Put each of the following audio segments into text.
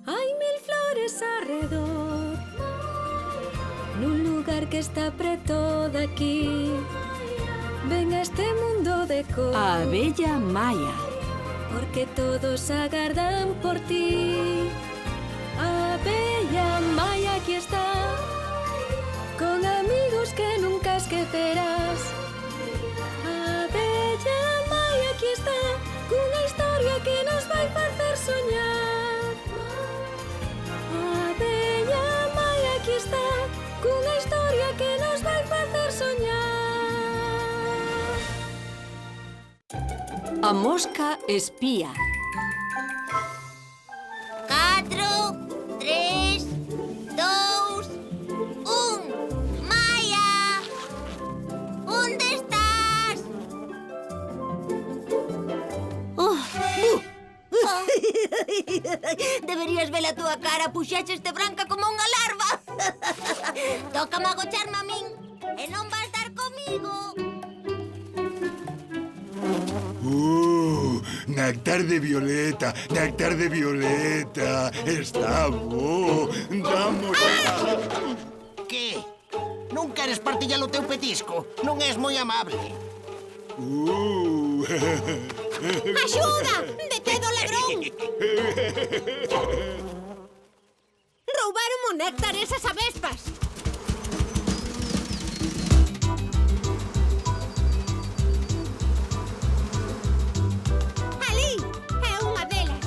Hai mil flores arredor, nun lugar que está preto daqui. Ven a este mundo de cor, A abella Maia. porque todos agardan por ti. A abella Maia aquí está, con amigos que nunca esquecerás. A abella Maia aquí está, cunha historia que nos vai facer soñar. A abella Maia aquí está, cunha historia que nos vai facer soñar. A mosca espía. 4, 3, 2, 1. Maia! Onde estás? Deberías ver a túa cara, puxaxeste branca como unha larva. Tócame agocharme a min e non vas dar comigo. Néctar de violeta, néctar de violeta. Está bo. Damos. Que? Non queres partillar o teu petisco? Non és moi amable. Axuda! Detedo o ladrón! Roubaron o néctar esas avespas. Ali! É unha delas.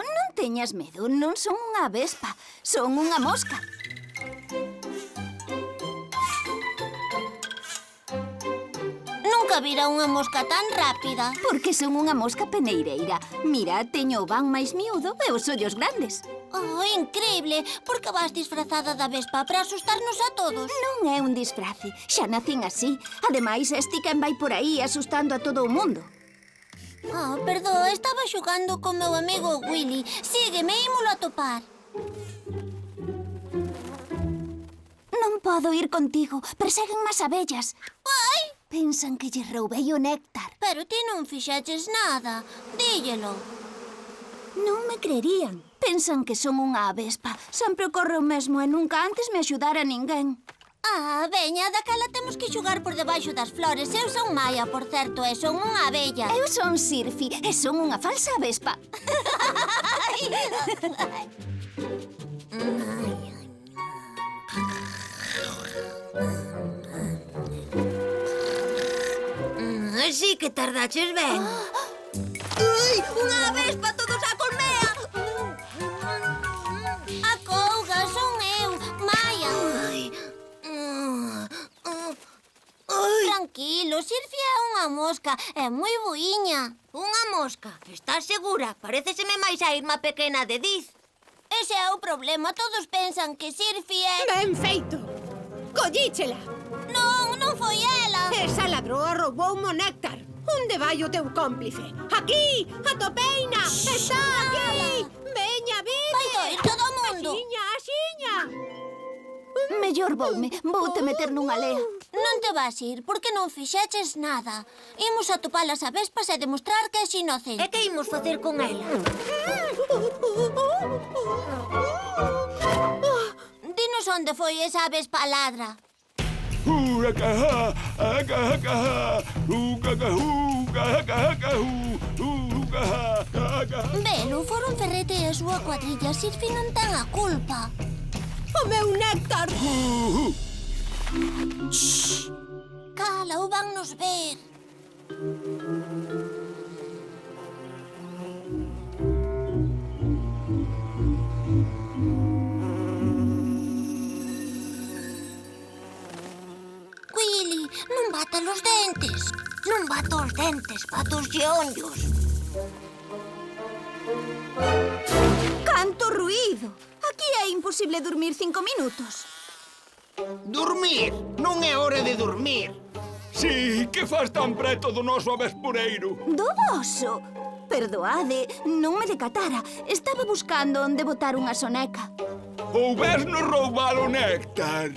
Non teñas medo, non son unha avespa, son unha mosca. Nunca vira unha mosca tan rápida. Porque son unha mosca peneireira. Mira, teño o van máis miúdo e os ollos grandes. Oh, increíble! Por que vas disfrazada da vespa para asustarnos a todos? Non é un disfrace, xa nacín así. Ademais, esti quen vai por aí asustando a todo o mundo. Oh, perdón, estaba xogando con meu amigo Willy. Sígueme, ímolo a topar. Non podo ir contigo, perseguen más abellas. Ai! Pensan que lle roubei o néctar. Pero ti non fixeches nada. Díllelo. Non me creerían. Pensan que son unha avespa. Sempre ocorre o mesmo e nunca antes me axudara ninguén. Ah, veña, daquela temos que xogar por debaixo das flores. Eu son Maia, por certo, e son unha abella. Eu son Sirfi e son unha falsa avespa. Sí que tardaches ben. Ui, unha avespa, todos a colmea. A couga, son eu, Maia. Tranquilo, Sirfi é unha mosca, é moi boiña. Unha mosca? Estás segura? Paréceseme máis a irmá pequena de Diz. Ese é o problema, todos pensan que Sirfi é... Ben feito. Collíchela. Non, non foi ela. Esa ladroa roubou o néctar. Onde vai o teu cómplice? Aquí! Atopeina! Está aquí! Veña, veña! Vai oír todo o mundo. Axiña, axiña! Mellor voute meter nunha lea. Non te vas ir, porque non fixeches nada. Imos atopar as avespas e demostrar que és inocente. E que imos facer con ela? Dinos onde foi esa avespa ladra. Velo, foron Ferrete e a súa cuadrilla. Sirfi non ten a culpa. O meu néctar! Cala, ou van nos ver. dentes, patos e ollos. Canto ruído! Aquí é imposible dormir 5 minutos. Dormir? Non é hora de dormir. Sí, que faz tan preto do noso avesporeiro? Do voso? Perdoade, non me decatara. Estaba buscando onde botar unha soneca. Ou vesnos roubar o néctar?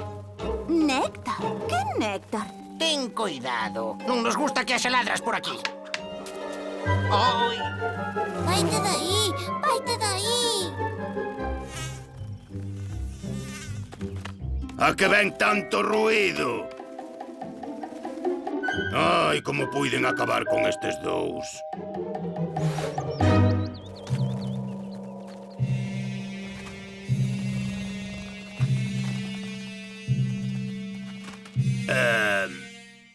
Néctar? Que néctar? Ten cuidado. Non nos gusta que haxa ladras por aquí. Ai, Vaite dai, vaite dai. A que ven tanto ruído? Ai, como puiden acabar con estes dous.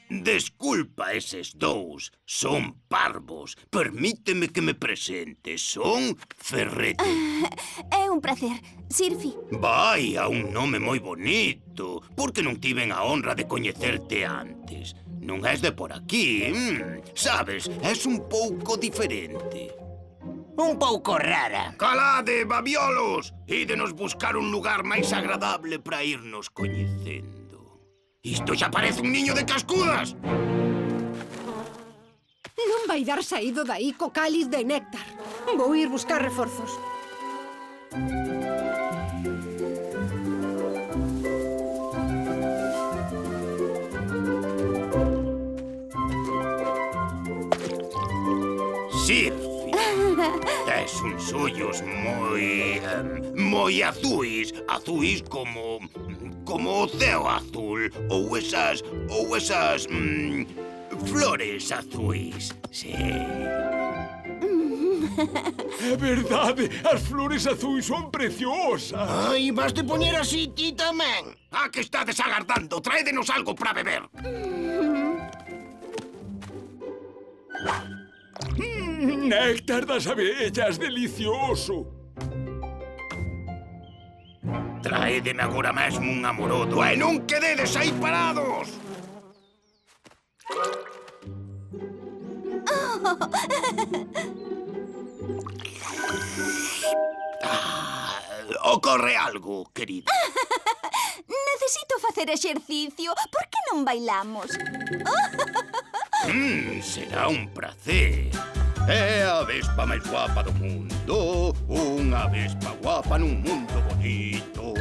Desculpa eses dous. Son parvos. Permíteme que me presente. Son Ferrete. É un placer. Sirfi. Vai, a un nome moi bonito. Por que non tiven a honra de coñecerte antes? Non és de por aquí, sabes, és un pouco diferente. un pouco rara. Calade, babiolos! Ídenos buscar un lugar máis agradable para irnos coñecendo. Isto xa parece un niño de cascudas! Non vai dar saído dai co cáliz de néctar. Vou ir buscar reforzos. Sirfi, tes uns ollos moi azuis, azuis como o ceo azul, ou esas flores azuis, sí. É verdade, as flores azuis son preciosas. Ai, vas te poñer así ti tamén. A que estades agardando? Traédenos algo para beber. Néctar das abellas, delicioso. Traédeme agora mesmo un amorodo e non quededes aí parados. Ocorre algo, querido. Necesito facer exercicio. Por que non bailamos? Será un prazer. É a vespa máis guapa do mundo, unha vespa guapa nun mundo bonito.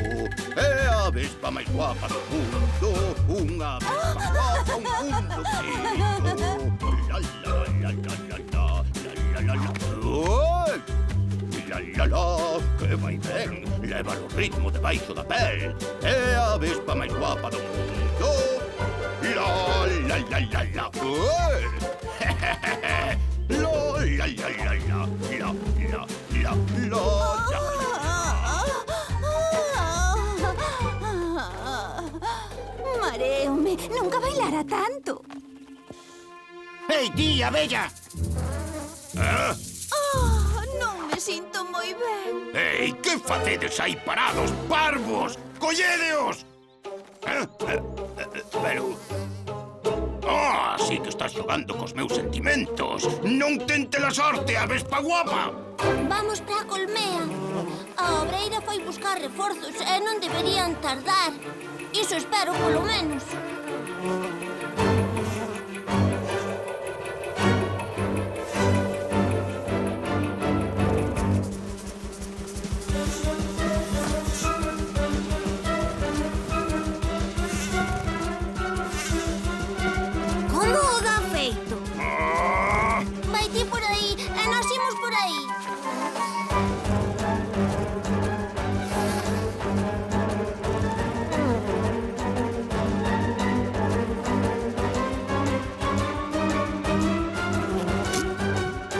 É a vespa máis guapa do mundo, unha vespa guapa, un mundo bonito. La la la la la la la la la. Oi! La la la, que vai ben, leva o ritmo debaixo da pel. É a vespa máis guapa do mundo. La la la la la. Oi! La la la la la la la la Mareome, nunca bailara tanto. Ei, ti, abella! Non me sinto moi ben. Ei, que facedes aí parados, parvos? Colledeos! Pero... así que estás xogando cos meus sentimentos. Non tente la sorte, a vespa guapa. Vamos para a colmea. A obreira foi buscar reforzos e non deberían tardar. Iso espero, polo menos. Como o dá feito? Vai ti por aí e nós imos por aí.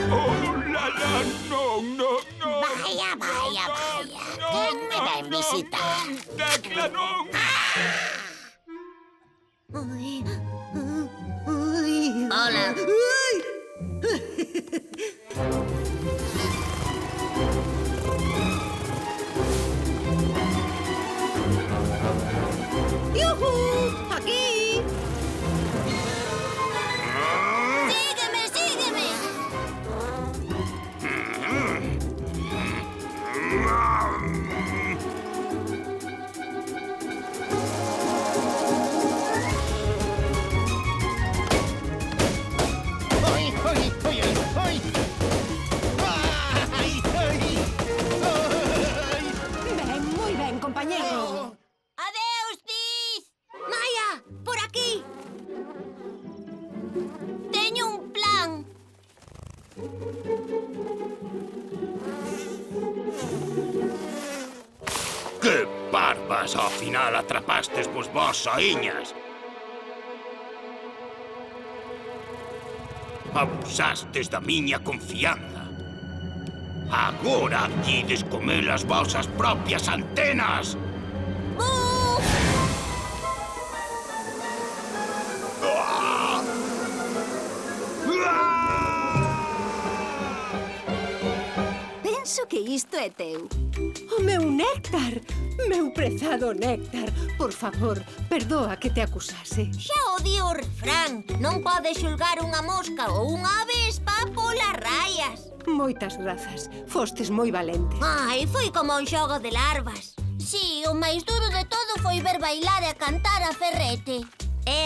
Oh, la la, non, non, non. Vaya, vaya, vaya. Quen me ven visitar? Tecla, non. Ai, ai. Hola. ¡Yujú! ¡Aquí! Sígueme, Que barbas, ao final atrapastes vos saíñas. Abusastes da miña confianza. Agora ides comer as vosas propias antenas. Penso que isto é teu. O meu néctar! Meu prezado néctar! Por favor, perdoa que te acusase. Xa o di o refrán. Non podes xulgar unha mosca ou unha avespa polas raias. Moitas grazas. Fostes moi valentes. Ai, foi como un xogo de larvas. Sí, o máis duro de todo foi ver bailar e cantar a Ferrete. E